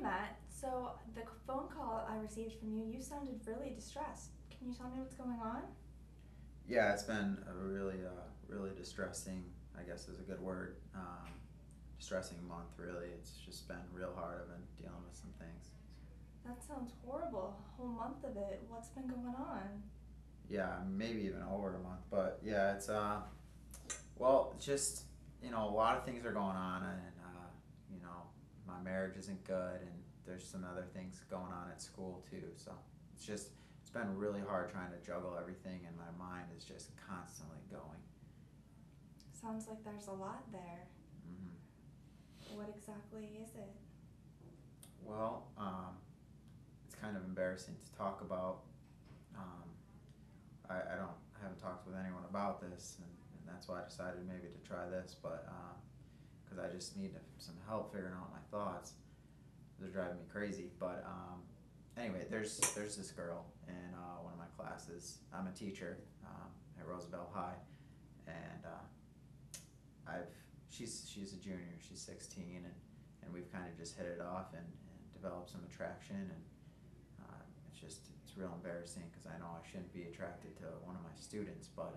Matt. So, the phone call I received from you, you sounded really distressed. Can you tell me what's going on? Yeah, it's been a really distressing, I guess is a good word, distressing month, really. It's just been real hard. I've been dealing with some things. That sounds horrible. A whole month of it. What's been going on? Yeah, maybe even over a month, but yeah, well, it's just, a lot of things are going on, and, you know, my marriage isn't good, and there's some other things going on at school, too, so it's been really hard trying to juggle everything, and my mind is just constantly going. Sounds like there's a lot there. hmm What exactly is it? Well, it's kind of embarrassing to talk about. Um, I haven't talked with anyone about this, and that's why I decided maybe to try this, but because I just need some help figuring out my thoughts. They're driving me crazy. But anyway, there's this girl in one of my classes. I'm a teacher at Roosevelt High, and I've she's a junior. She's 16, and we've kind of just hit it off and developed some attraction, and it's real embarrassing because I know I shouldn't be attracted to one of my students, but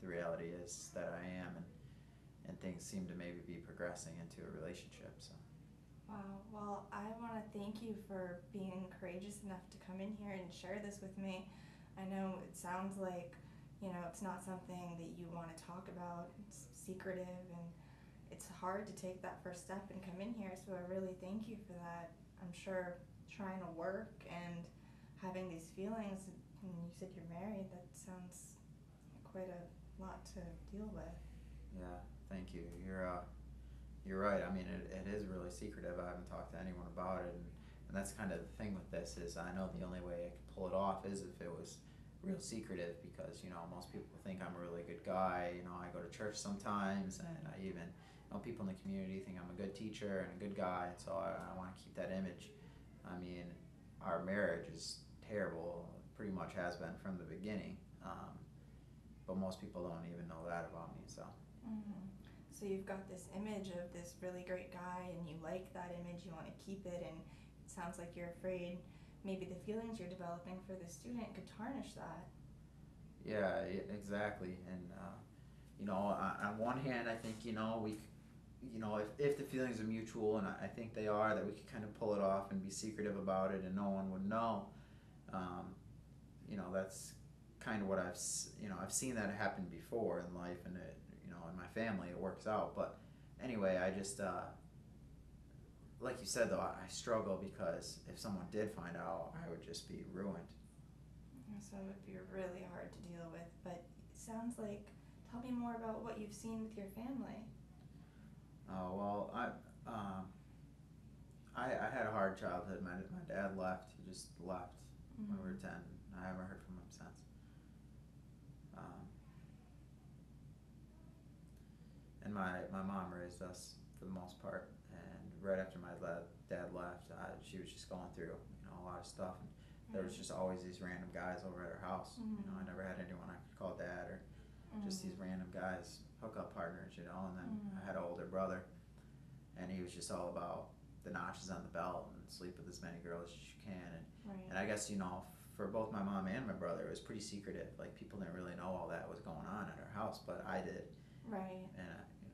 the reality is that I am, and things seem to maybe be progressing into a relationship. So Wow. Well, I want to thank you for being courageous enough to come in here and share this with me. I know it sounds like, it's not something that you want to talk about. It's secretive and it's hard to take that first step and come in here. So I really thank you for that. I'm sure trying to work and having these feelings, and you said you're married, that sounds quite a lot to deal with. yeah, thank you. You're right. I mean, it is really secretive. I haven't talked to anyone about it, and that's kind of the thing with this is I know the only way I could pull it off is if it was real secretive because most people think I'm a really good guy. I go to church sometimes, and I even people in the community think I'm a good teacher and a good guy. So I want to keep that image. I mean, our marriage is terrible. Pretty much has been from the beginning. But most people don't even know that about me. So Mm-hmm. So you've got this image of this really great guy, and you like that image, you want to keep it, and it sounds like you're afraid maybe the feelings you're developing for the student could tarnish that. yeah, exactly. And on one hand, I think if the feelings are mutual, and I think they are, that we could kind of pull it off and be secretive about it, and no one would know. Um, that's kind of what I've seen that happen before in life, and in my family it works out. But anyway, I just like you said though, I struggle because if someone did find out, I would just be ruined. So it would be really hard to deal with, but it sounds like, tell me more about what you've seen with your family. Well, I had a hard childhood. My dad left. He just left when we were Mm-hmm. 10. I haven't heard from him since. Um, and my mom raised us for the most part. And right after my dad left, she was just going through a lot of stuff. And there was Right. just always these random guys over at her house. I Mm-hmm. never had anyone I could call dad or just these Mm-hmm. random guys, hookup partners. And then I Mm-hmm. had an older brother, and he was just all about the notches on the belt and sleep with as many girls as you can. And Right. I guess for both my mom and my brother, it was pretty secretive. Like people didn't really know all that was going on at our house, but I did. Right. And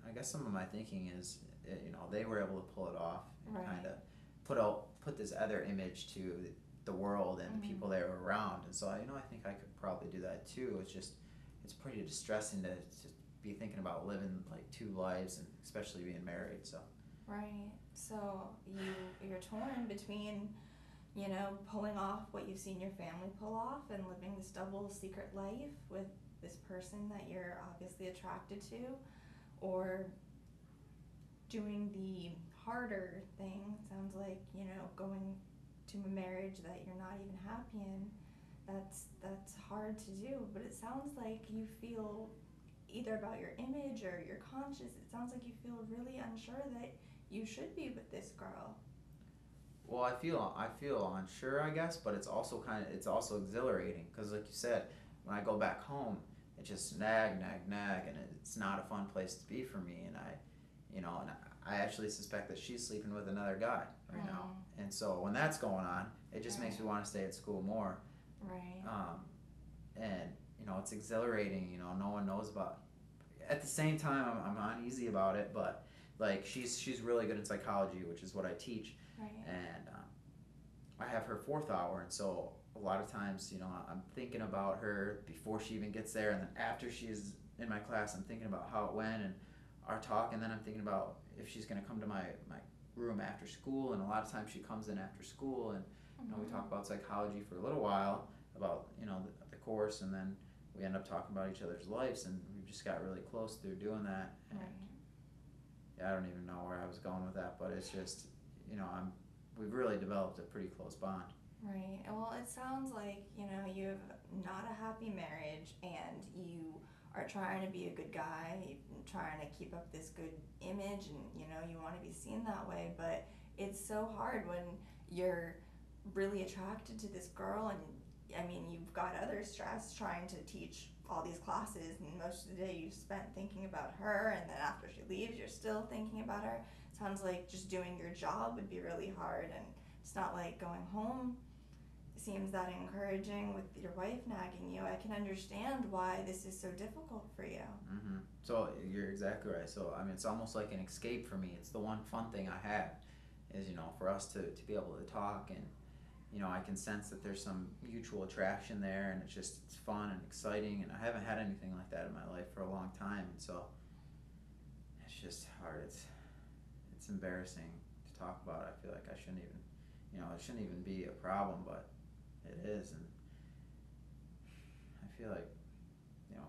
I guess some of my thinking is, they were able to pull it off and kind Right. of put this other image to the world and the people Mm-hmm. they were around. And so I think I could probably do that too. It's pretty distressing to be thinking about living like two lives, and especially being married. So Right. So you're torn between, pulling off what you've seen your family pull off and living this double secret life with this person that you're obviously attracted to, or doing the harder thing. Sounds like, going to a marriage that you're not even happy in. That's hard to do, but it sounds like you feel either about your image or your conscience. It sounds like you feel really unsure that you should be with this girl. well, I feel unsure, I guess, but it's also exhilarating because, like you said, when I go back home, it just nag, nag, nag, and it's not a fun place to be for me. And I actually suspect that she's sleeping with another guy right now. Mm. And so when that's going on, it just makes me Right. want to stay at school more. Right. And it's exhilarating. No one knows about. At the same time, I'm uneasy about it, but like she's really good in psychology, which is what I teach, Right. and I have her fourth hour, and so a lot of times, I'm thinking about her before she even gets there, and then after she's in my class, I'm thinking about how it went and our talk, and then I'm thinking about if she's going to come to my room after school, and a lot of times she comes in after school, and we talk about psychology for a little while about the course, and then we end up talking about each other's lives, and we just got really close through doing that. And Right. yeah, I don't even know where I was going with that, but it's just we've really developed a pretty close bond. Right. Well, it sounds like, you have not a happy marriage and you are trying to be a good guy, trying to keep up this good image and, you want to be seen that way, but it's so hard when you're really attracted to this girl and I mean, you've got other stress trying to teach all these classes and most of the day you spent thinking about her and then after she leaves you're still thinking about her. Sounds like just doing your job would be really hard and it's not like going home seems that encouraging with your wife nagging you. I can understand why this is so difficult for you. So you're exactly right. So I mean, it's almost like an escape for me. It's the one fun thing I have, is for us to be able to talk, and I can sense that there's some mutual attraction there, and it's fun and exciting, and I haven't had anything like that in my life for a long time, and so it's just hard. It's embarrassing to talk about. I feel like I shouldn't even, it shouldn't even be a problem, but it is, and I feel like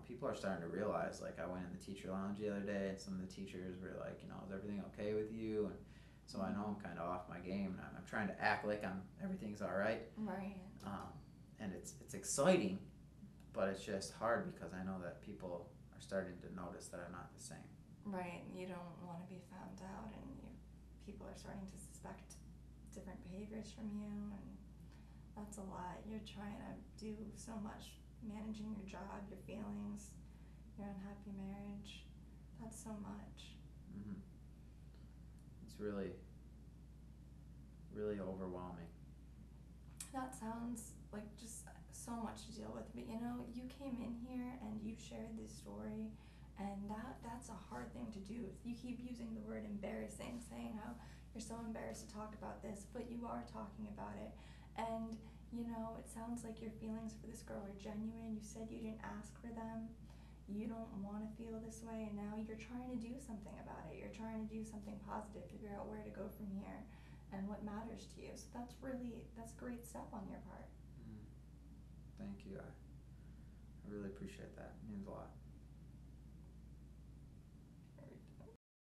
people are starting to realize. Like I went in the teacher lounge the other day, and some of the teachers were like, is everything okay with you? And so I know I'm kind of off my game, and I'm trying to act like everything's all right. Right. And it's exciting, but it's just hard because I know that people are starting to notice that I'm not the same. Right. You don't want to be found out, and people are starting to suspect different behaviors from you, and that's a lot. You're trying to do so much, managing your job, your feelings, your unhappy marriage. That's so much. It's really, really overwhelming. That sounds like just so much to deal with. But you came in here and you shared this story, and that's a hard thing to do. You keep using the word embarrassing, saying how you're so embarrassed to talk about this, but you are talking about it. And it sounds like your feelings for this girl are genuine. You said you didn't ask for them. You don't want to feel this way, and now you're trying to do something about it. You're trying to do something positive, figure out where to go from here and what matters to you. So that's a great step on your part. Thank you. I really appreciate that. It means a lot.